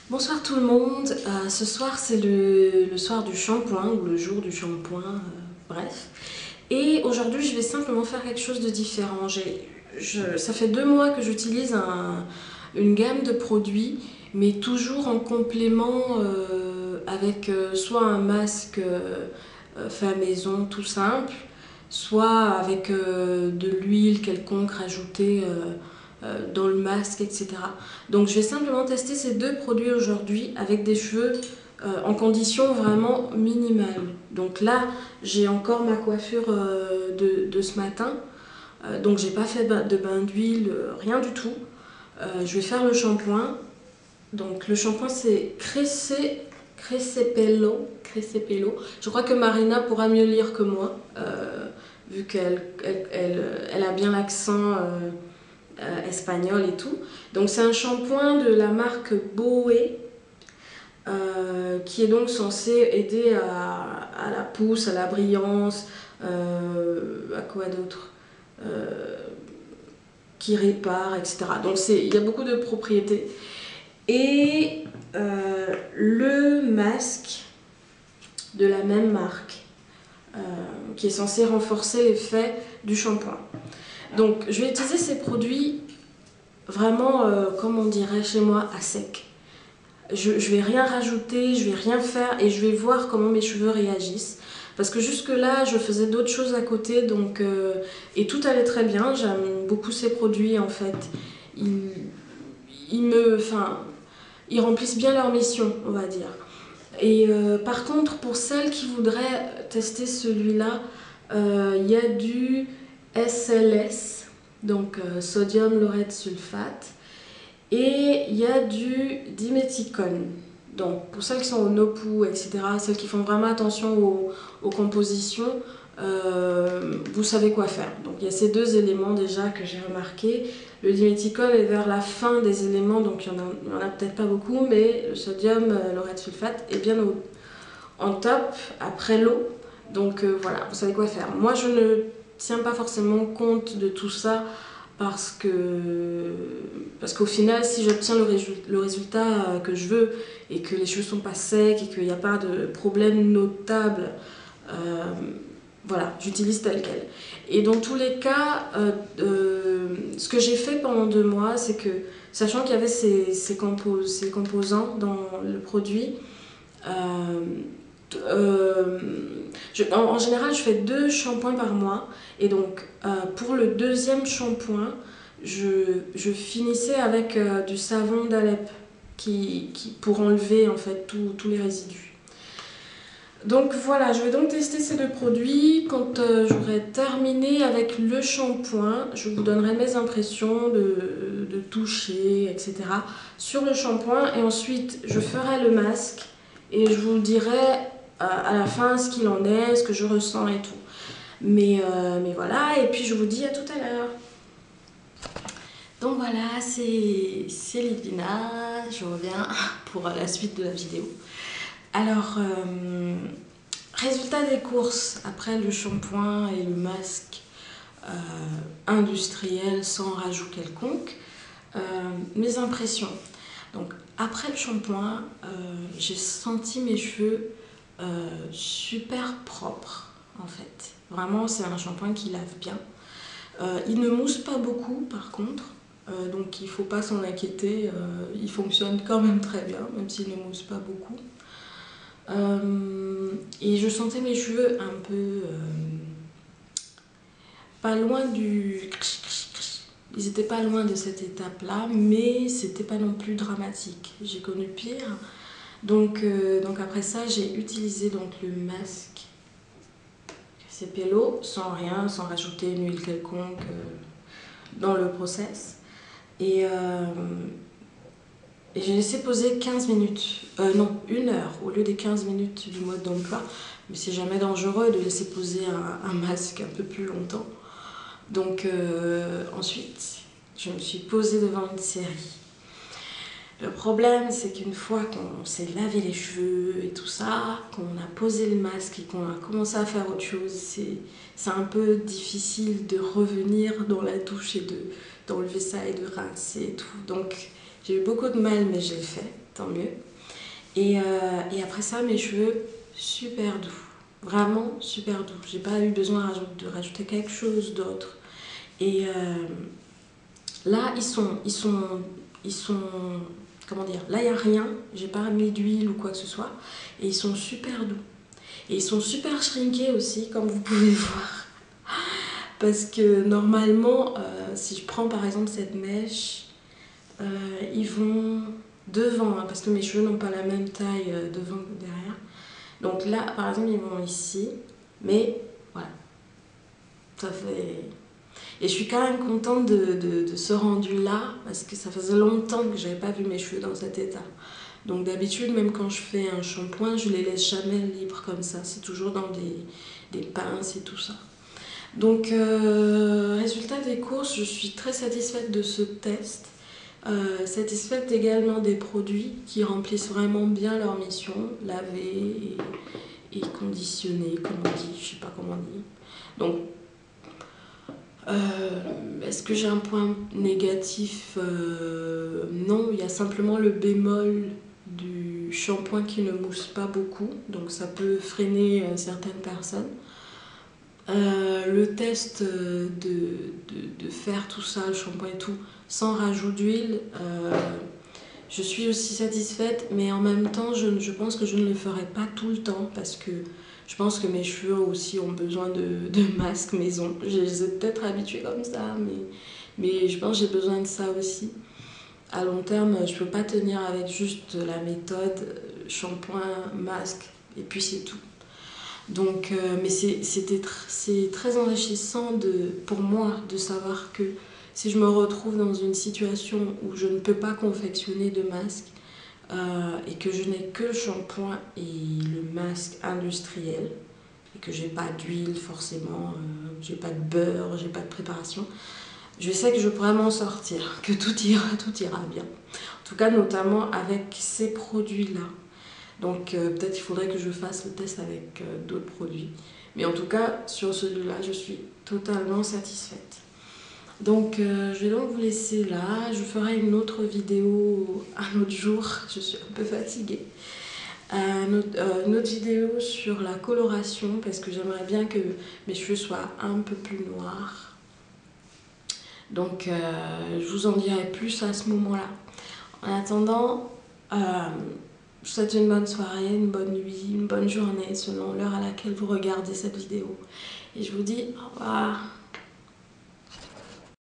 Bonsoir tout le monde. Ce soir c'est le soir du shampoing ou le jour du shampoing, bref. Et aujourd'hui je vais simplement faire quelque chose de différent. Ça fait 2 mois que j'utilise une gamme de produits, mais toujours en complément avec soit un masque fait à maison tout simple, soit avec de l'huile quelconque rajoutée dans le masque, etc. Donc je vais simplement tester ces 2 produits aujourd'hui avec des cheveux en conditions vraiment minimales. Donc là, j'ai encore ma coiffure de ce matin. Donc j'ai pas fait de bain d'huile, rien du tout. Je vais faire le shampoing. Donc le shampoing c'est Crescepello. Je crois que Marina pourra mieux lire que moi, vu qu'elle a bien l'accent espagnol et tout. Donc c'est un shampoing de la marque Boé, qui est donc censé aider à la pousse, à la brillance, à quoi d'autre, qui répare, etc. Donc il y a beaucoup de propriétés. Et le masque de la même marque, qui est censé renforcer l'effet du shampoing. Donc je vais utiliser ces produits vraiment, comme on dirait chez moi, à sec. Je vais rien rajouter, je vais rien faire et je vais voir comment mes cheveux réagissent. Parce que jusque là, je faisais d'autres choses à côté, donc et tout allait très bien. J'aime beaucoup ces produits en fait. Ils remplissent bien leur mission, on va dire. Et par contre, pour celles qui voudraient tester celui-là, il y a du SLS, donc sodium laureth sulfate, et il y a du diméthicone. Donc pour celles qui sont au NOPU, etc., celles qui font vraiment attention aux compositions, vous savez quoi faire. Donc il y a ces 2 éléments déjà que j'ai remarqué. Le diméthicone est vers la fin des éléments, donc il y en a peut-être pas beaucoup, mais le sodium laureth sulfate est bien en top après l'eau. Donc voilà, vous savez quoi faire. Moi je ne tiens pas forcément compte de tout ça parce qu'au final, si j'obtiens le résultat que je veux et que les cheveux sont pas secs et qu'il n'y a pas de problème notable, voilà, j'utilise tel quel. Et dans tous les cas, ce que j'ai fait pendant 2 mois, c'est que, sachant qu'il y avait ces composants dans le produit, en général, je fais 2 shampoings par mois. Et donc, pour le deuxième shampoing, je finissais avec du savon d'Alep pour enlever en fait tous les résidus. Donc voilà, je vais donc tester ces 2 produits. Quand j'aurai terminé avec le shampoing, je vous donnerai mes impressions de toucher, etc. sur le shampoing. Et ensuite, je ferai le masque et je vous dirai à la fin ce qu'il en est, ce que je ressens et tout. Mais voilà, et puis je vous dis à tout à l'heure. Donc voilà, c'est Lidina, je reviens pour la suite de la vidéo. Alors, résultat des courses après le shampoing et le masque industriel sans rajout quelconque, mes impressions. Donc après le shampoing, j'ai senti mes cheveux super propres en fait. Vraiment, c'est un shampoing qui lave bien. Il ne mousse pas beaucoup par contre, donc il ne faut pas s'en inquiéter. Il fonctionne quand même très bien, même s'il ne mousse pas beaucoup. Et je sentais mes cheveux un peu pas loin du... Ils n'étaient pas loin de cette étape-là, mais c'était pas non plus dramatique. J'ai connu pire. Donc après ça, j'ai utilisé donc le masque Crescepello sans rien, sans rajouter une huile quelconque dans le process. Et j'ai laissé poser 15 minutes, non, 1 heure au lieu des 15 minutes du mode d'emploi. Mais c'est jamais dangereux de laisser poser un masque un peu plus longtemps. Donc ensuite, je me suis posée devant une série. Le problème, c'est qu'une fois qu'on s'est lavé les cheveux et tout ça, qu'on a posé le masque et qu'on a commencé à faire autre chose, c'est un peu difficile de revenir dans la douche et d'enlever ça et de rincer et tout. Donc j'ai eu beaucoup de mal, mais j'ai fait. tant mieux. Et après ça, mes cheveux super doux, vraiment super doux. J'ai pas eu besoin de rajouter quelque chose d'autre. Et là, ils sont, comment dire, là il n'y a rien, j'ai pas mis d'huile ou quoi que ce soit. Et ils sont super doux. Et ils sont super shrinkés aussi, comme vous pouvez voir. Parce que normalement, si je prends par exemple cette mèche, ils vont devant, hein, parce que mes cheveux n'ont pas la même taille devant que derrière. Donc là, par exemple, ils vont ici, mais voilà, ça fait... Et je suis quand même contente de ce rendu-là, parce que ça faisait longtemps que j'avais pas vu mes cheveux dans cet état. Donc d'habitude, même quand je fais un shampoing, je les laisse jamais libres comme ça. C'est toujours dans des pinces et tout ça. Donc, résultat des courses, je suis très satisfaite de ce test. Satisfaite également des produits qui remplissent vraiment bien leur mission, laver et conditionner, comme on dit, je sais pas comment on dit. Donc, est-ce que j'ai un point négatif? Non, il y a simplement le bémol du shampoing qui ne mousse pas beaucoup, donc ça peut freiner certaines personnes. Le test de faire tout ça, le shampoing et tout, sans rajout d'huile, je suis aussi satisfaite, mais en même temps, je pense que je ne le ferai pas tout le temps parce que je pense que mes cheveux aussi ont besoin de masques maison. Je les ai peut-être habitués comme ça, mais je pense que j'ai besoin de ça aussi. À long terme, je ne peux pas tenir avec juste la méthode shampoing, masque, et puis c'est tout. Donc, mais c'est très enrichissant pour moi de savoir que si je me retrouve dans une situation où je ne peux pas confectionner de masque et que je n'ai que le shampoing et le masque industriel et que j'ai pas d'huile forcément, j'ai pas de beurre, j'ai pas de préparation, je sais que je pourrais m'en sortir, que tout ira bien. En tout cas, notamment avec ces produits-là. Donc peut-être il faudrait que je fasse le test avec d'autres produits. Mais en tout cas, sur celui-là, je suis totalement satisfaite. Donc je vais donc vous laisser là. Je ferai une autre vidéo un autre jour. Je suis un peu fatiguée. Une autre vidéo sur la coloration parce que j'aimerais bien que mes cheveux soient un peu plus noirs. Donc je vous en dirai plus à ce moment-là. En attendant, je vous souhaite une bonne soirée, une bonne nuit, une bonne journée selon l'heure à laquelle vous regardez cette vidéo. Et je vous dis au revoir.